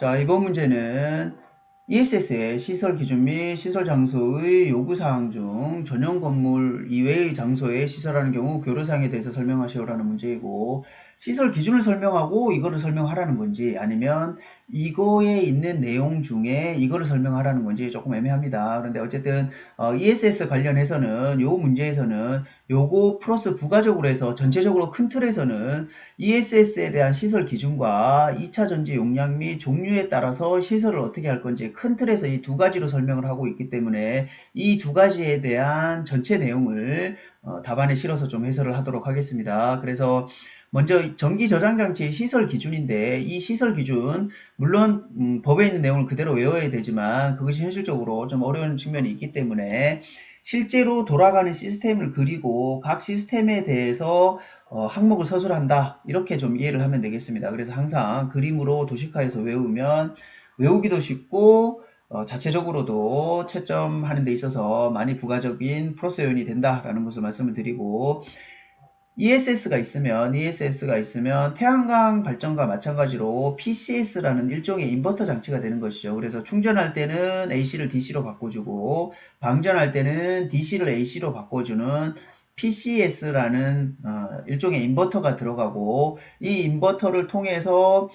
자, 이번 문제는 ESS의 시설 기준 및 시설 장소의 요구사항 중 전용 건물 이외의 장소에 시설하는 경우 교류사항에 대해서 설명하시오라는 문제이고, 시설 기준을 설명하고 이거를 설명하라는 건지 아니면 이거에 있는 내용 중에 이거를 설명하라는 건지 조금 애매합니다. 그런데 어쨌든 ESS 관련해서는 요 문제에서는 요거 플러스 부가적으로 해서 전체적으로 큰 틀에서는 ESS에 대한 시설 기준과 2차 전지 용량 및 종류에 따라서 시설을 어떻게 할 건지 큰 틀에서 이 두 가지로 설명을 하고 있기 때문에 이 두 가지에 대한 전체 내용을 답안에 실어서 좀 해설을 하도록 하겠습니다. 그래서 먼저 전기 저장 장치의 시설 기준인데, 이 시설 기준 물론 법에 있는 내용을 그대로 외워야 되지만 그것이 현실적으로 좀 어려운 측면이 있기 때문에 실제로 돌아가는 시스템을 그리고 각 시스템에 대해서 항목을 서술한다, 이렇게 좀 이해를 하면 되겠습니다. 그래서 항상 그림으로 도식화해서 외우면 외우기도 쉽고 자체적으로도 채점하는 데 있어서 많이 부가적인 플러스 요인이 된다라는 것을 말씀을 드리고, ESS가 있으면 태양광 발전과 마찬가지로 PCS라는 일종의 인버터 장치가 되는 것이죠. 그래서 충전할 때는 AC를 DC로 바꿔주고 방전할 때는 DC를 AC로 바꿔주는 PCS라는 일종의 인버터가 들어가고, 이 인버터를 통해서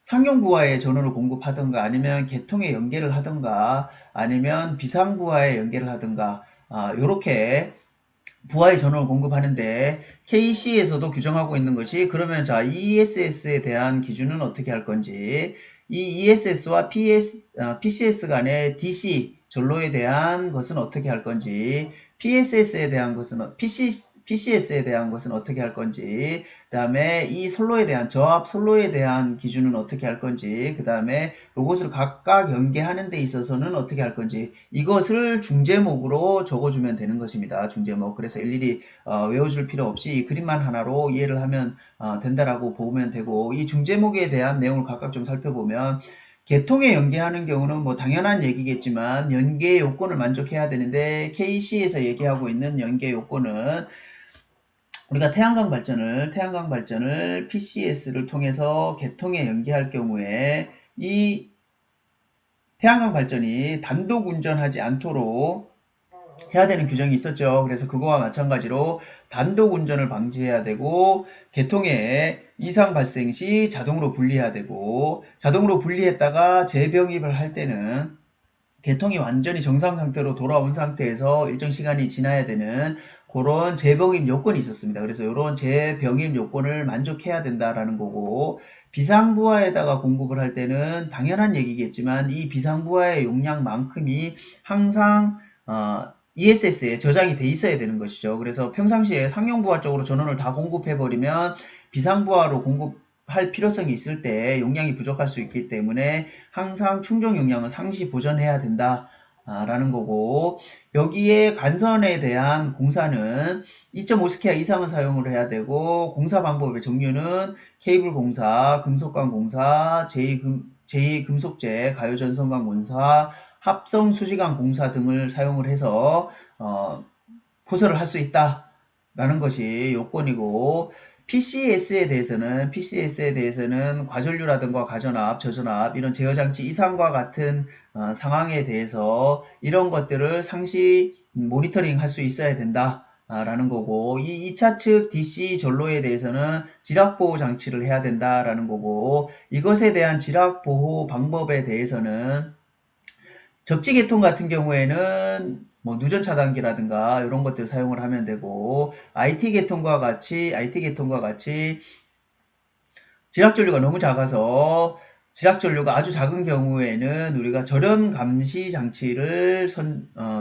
상용부하에 전원을 공급하든가 아니면 계통에 연계를 하든가 아니면 비상부하에 연계를 하든가, 요렇게 부하의 전원을 공급하는데, KC에서도 규정하고 있는 것이, 그러면 자, ESS에 대한 기준은 어떻게 할 건지, 이 ESS와 PCS 간의 DC 전로에 대한 것은 어떻게 할 건지, PSS에 대한 것은 PCS에 대한 것은 어떻게 할 건지, 그 다음에 이 선로에 대한 저압 선로에 대한 기준은 어떻게 할 건지, 그 다음에 이것을 각각 연계하는 데 있어서는 어떻게 할 건지, 이것을 중제목으로 적어주면 되는 것입니다. 중제목. 그래서 일일이 외워줄 필요 없이 이 그림만 하나로 이해를 하면 된다라고 보면 되고, 이 중제목에 대한 내용을 각각 좀 살펴보면, 계통에 연계하는 경우는 뭐 당연한 얘기겠지만 연계 요건을 만족해야 되는데, KC에서 얘기하고 있는 연계 요건은 우리가 태양광 발전을 PCS를 통해서 계통에 연계할 경우에 이 태양광 발전이 단독 운전하지 않도록 해야 되는 규정이 있었죠. 그래서 그거와 마찬가지로 단독 운전을 방지해야 되고, 계통에 이상 발생 시 자동으로 분리해야 되고, 자동으로 분리했다가 재병입을 할 때는 계통이 완전히 정상 상태로 돌아온 상태에서 일정 시간이 지나야 되는 그런 재병입 요건이 있었습니다. 그래서 이런 재병입 요건을 만족해야 된다라는 거고, 비상부하에다가 공급을 할 때는 당연한 얘기겠지만 이 비상부하의 용량만큼이 항상 ESS에 저장이 돼 있어야 되는 것이죠. 그래서 평상시에 상용부하 쪽으로 전원을 다 공급해버리면 비상부하로 공급할 필요성이 있을 때 용량이 부족할 수 있기 때문에 항상 충전 용량을 상시 보전해야 된다 라는 거고, 여기에 간선에 대한 공사는 2.5스퀘어 이상을 사용을 해야 되고, 공사 방법의 종류는 케이블 공사, 금속관 공사, 제2금속재, 가요전선관 공사, 합성 수지관 공사 등을 사용을 해서 포설을 할 수 있다라는 것이 요건이고, PCS에 대해서는 과전류라든가 가전압, 저전압 이런 제어장치 이상과 같은 상황에 대해서 이런 것들을 상시 모니터링 할 수 있어야 된다 라는 거고, 이 2차 측 DC 전로에 대해서는 지락보호 장치를 해야 된다라는 거고, 이것에 대한 지락보호 방법에 대해서는 접지계통 같은 경우에는 뭐 누전 차단기라든가 이런 것들 사용을 하면 되고, IT 계통과 같이 지락 전류가 너무 작아서, 지락 전류가 아주 작은 경우에는 우리가 절연 감시 장치를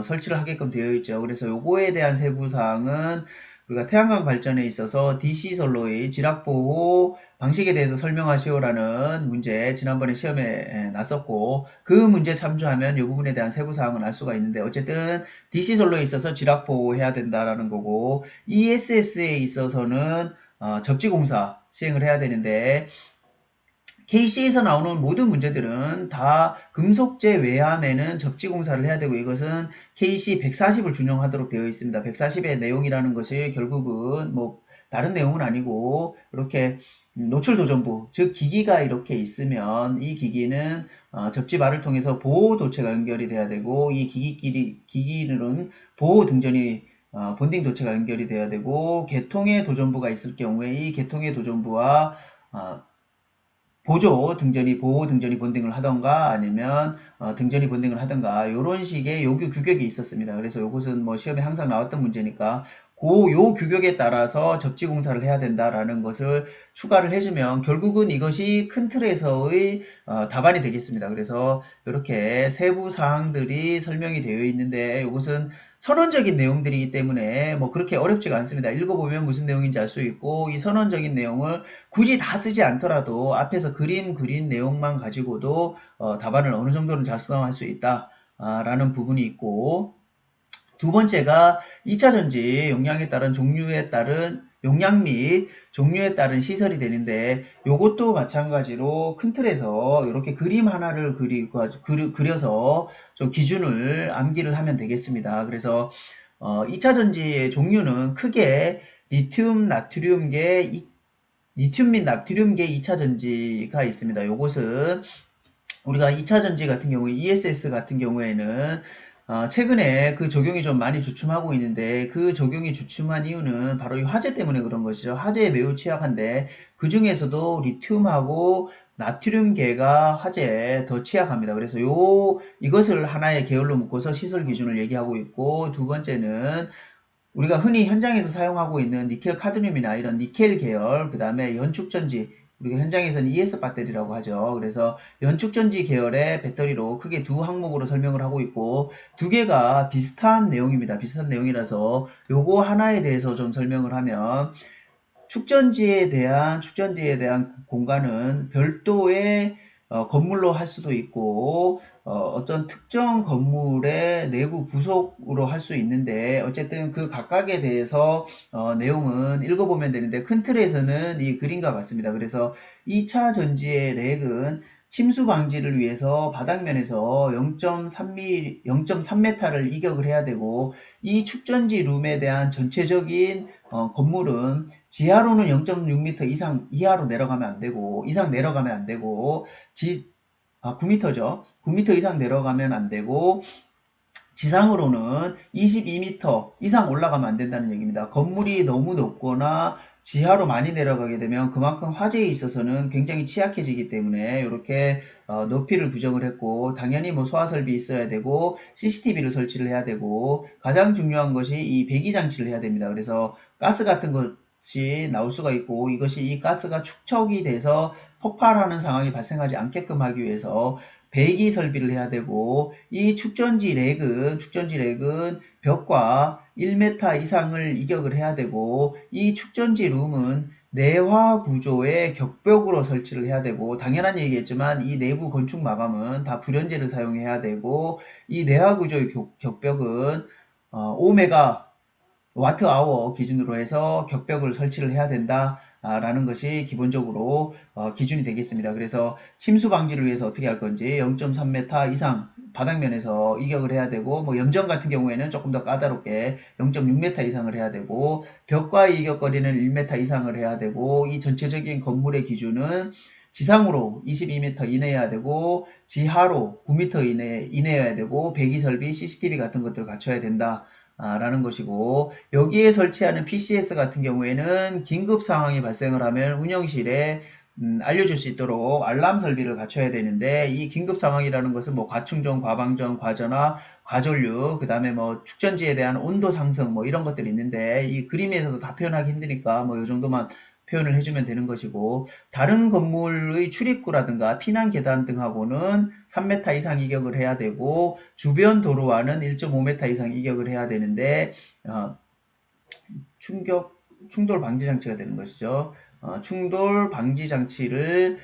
설치를 하게끔 되어 있죠. 그래서 요거에 대한 세부 사항은 우리가 태양광 발전에 있어서 DC 선로의 지락 보호 방식에 대해서 설명하시오라는 문제 지난번에 시험에 났었고, 그 문제 참조하면 이 부분에 대한 세부 사항을 알 수가 있는데, 어쨌든 DC 선로에 있어서 지락 보호해야 된다라는 거고, ESS에 있어서는 접지공사 시행을 해야 되는데, KC에서 나오는 모든 문제들은 다 금속재 외암에는 접지공사를 해야 되고, 이것은 KC 140을 준용하도록 되어 있습니다. 140의 내용이라는 것이 결국은 뭐 다른 내용은 아니고, 이렇게 노출도전부, 즉 기기가 이렇게 있으면 이 기기는 접지발을 통해서 보호도체가 연결이 돼야 되고, 이 기기는 보호등전이 본딩 도체가 연결이 돼야 되고, 개통의 도전부가 있을 경우에 이 개통의 도전부와 보호 등전이 본딩을 하던가 아니면 등전이 본딩을 하던가 이런 식의 요구 규격이 있었습니다. 그래서 이것은 뭐 시험에 항상 나왔던 문제니까 요 규격에 따라서 접지 공사를 해야 된다라는 것을 추가를 해주면 결국은 이것이 큰 틀에서의 답안이 되겠습니다. 그래서 이렇게 세부 사항들이 설명이 되어 있는데 이것은 선언적인 내용들이기 때문에 뭐 그렇게 어렵지가 않습니다. 읽어보면 무슨 내용인지 알 수 있고, 이 선언적인 내용을 굳이 다 쓰지 않더라도 앞에서 그린 내용만 가지고도 답안을 어느 정도는 작성할 수 있다 라는 부분이 있고, 두 번째가 2차 전지 용량에 따른 종류에 따른 용량 및 종류에 따른 시설이 되는데, 요것도 마찬가지로 큰 틀에서 이렇게 그림 하나를 그려서 좀 기준을 암기를 하면 되겠습니다. 그래서 2차 전지의 종류는 크게 리튬 및 나트륨계 2차 전지가 있습니다. 요것은 우리가 2차 전지 같은 경우에 ESS 같은 경우에는 최근에 그 적용이 좀 많이 주춤하고 있는데, 그 적용이 주춤한 이유는 바로 이 화재 때문에 그런 것이죠. 화재에 매우 취약한데 그 중에서도 리튬하고 나트륨계가 화재에 더 취약합니다. 그래서 이것을 하나의 계열로 묶어서 시설 기준을 얘기하고 있고, 두 번째는 우리가 흔히 현장에서 사용하고 있는 니켈 카드뮴이나 이런 니켈 계열, 그 다음에 연축전지, 우리가 현장에서는 ES 배터리라고 하죠. 그래서 연축전지 계열의 배터리로 크게 두 항목으로 설명을 하고 있고, 두 개가 비슷한 내용입니다. 비슷한 내용이라서 요거 하나에 대해서 좀 설명을 하면, 축전지에 대한 공간은 별도의 건물로 할 수도 있고, 어떤 특정 건물의 내부 부속으로 할 수 있는데, 어쨌든 그 각각에 대해서 내용은 읽어보면 되는데, 큰 틀에서는 이 그림과 같습니다. 그래서 2차 전지의 렉은 침수 방지를 위해서 바닥면에서 0.3m를 이격을 해야 되고, 이 축전지 룸에 대한 전체적인 건물은 지하로는 0.6m 이하로 내려가면 안 되고, 이상 내려가면 안 되고, 9m죠. 9m 이상 내려가면 안 되고, 지상으로는 22m 이상 올라가면 안 된다는 얘기입니다. 건물이 너무 높거나 지하로 많이 내려가게 되면 그만큼 화재에 있어서는 굉장히 취약해지기 때문에 이렇게 높이를 규정을 했고, 당연히 뭐 소화 설비 있어야 되고 CCTV를 설치를 해야 되고, 가장 중요한 것이 이 배기 장치를 해야 됩니다. 그래서 가스 같은 것이 나올 수가 있고, 이것이 이 가스가 축적이 돼서 폭발하는 상황이 발생하지 않게끔 하기 위해서 배기 설비를 해야 되고, 이 축전지 렉은 벽과 1m 이상을 이격을 해야 되고, 이 축전지 룸은 내화 구조의 격벽으로 설치를 해야 되고, 당연한 얘기겠지만 이 내부 건축 마감은 다 불연제를 사용해야 되고, 이 내화 구조의 격벽은 5메가 와트 아워 기준으로 해서 격벽을 설치를 해야 된다 라는 것이 기본적으로 기준이 되겠습니다. 그래서 침수 방지를 위해서 어떻게 할 건지 0.3m 이상 바닥면에서 이격을 해야 되고, 뭐 염전 같은 경우에는 조금 더 까다롭게 0.6m 이상을 해야 되고, 벽과의 이격거리는 1m 이상을 해야 되고, 이 전체적인 건물의 기준은 지상으로 22m 이내여야 되고, 지하로 9m 이내여야 되고, 배기 설비, CCTV 같은 것들을 갖춰야 된다 라는 것이고, 여기에 설치하는 PCS 같은 경우에는 긴급 상황이 발생을 하면 운영실에 알려줄 수 있도록 알람 설비를 갖춰야 되는데, 이 긴급 상황이라는 것은 뭐 과충전, 과방전, 과전화, 과전류, 그 다음에 뭐 축전지에 대한 온도 상승 뭐 이런 것들이 있는데, 이 그림에서도 다 표현하기 힘드니까 뭐 이 정도만 표현을 해주면 되는 것이고, 다른 건물의 출입구라든가 피난 계단 등하고는 3m 이상 이격을 해야 되고, 주변 도로와는 1.5m 이상 이격을 해야 되는데, 충돌 방지 장치가 되는 것이죠. 충돌 방지 장치를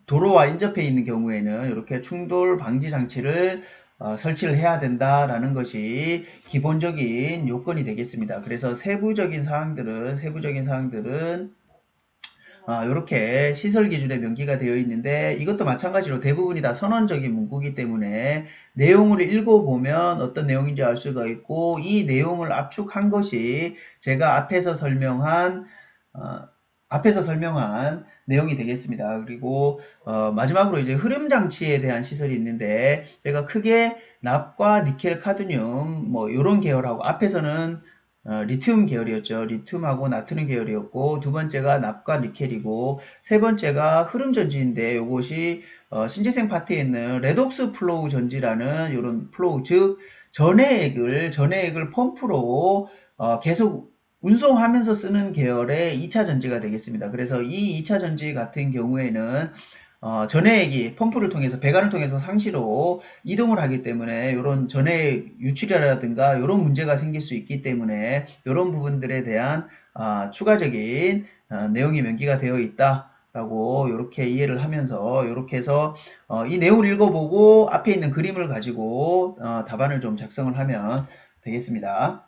도로와 인접해 있는 경우에는 이렇게 충돌 방지 장치를 설치를 해야 된다라는 것이 기본적인 요건이 되겠습니다. 그래서 세부적인 사항들은 이렇게 시설 기준에 명기가 되어 있는데, 이것도 마찬가지로 대부분이 다 선언적인 문구이기 때문에 내용을 읽어보면 어떤 내용인지 알 수가 있고, 이 내용을 압축한 것이 제가 앞에서 설명한 앞에서 설명한 내용이 되겠습니다. 그리고 마지막으로 이제 흐름 장치에 대한 시설이 있는데 제가 크게 납과 니켈, 카드뮴 뭐 이런 계열하고 앞에서는 리튬 계열이었죠. 리튬하고 나트륨 계열이었고 두 번째가 납과 니켈이고 세 번째가 흐름 전지인데 이것이 신재생 파트에 있는 레독스 플로우 전지라는 이런 플로우 즉 전해액을 펌프로 계속 운송하면서 쓰는 계열의 2차 전지가 되겠습니다. 그래서 이 2차 전지 같은 경우에는 전해액이 펌프를 통해서 배관을 통해서 상시로 이동을 하기 때문에 이런 전해액 유출이라든가 이런 문제가 생길 수 있기 때문에 이런 부분들에 대한 추가적인 내용이 명기가 되어 있다. 라고 이렇게 이해를 하면서 이렇게 해서 이 내용을 읽어보고 앞에 있는 그림을 가지고 답안을 좀 작성을 하면 되겠습니다.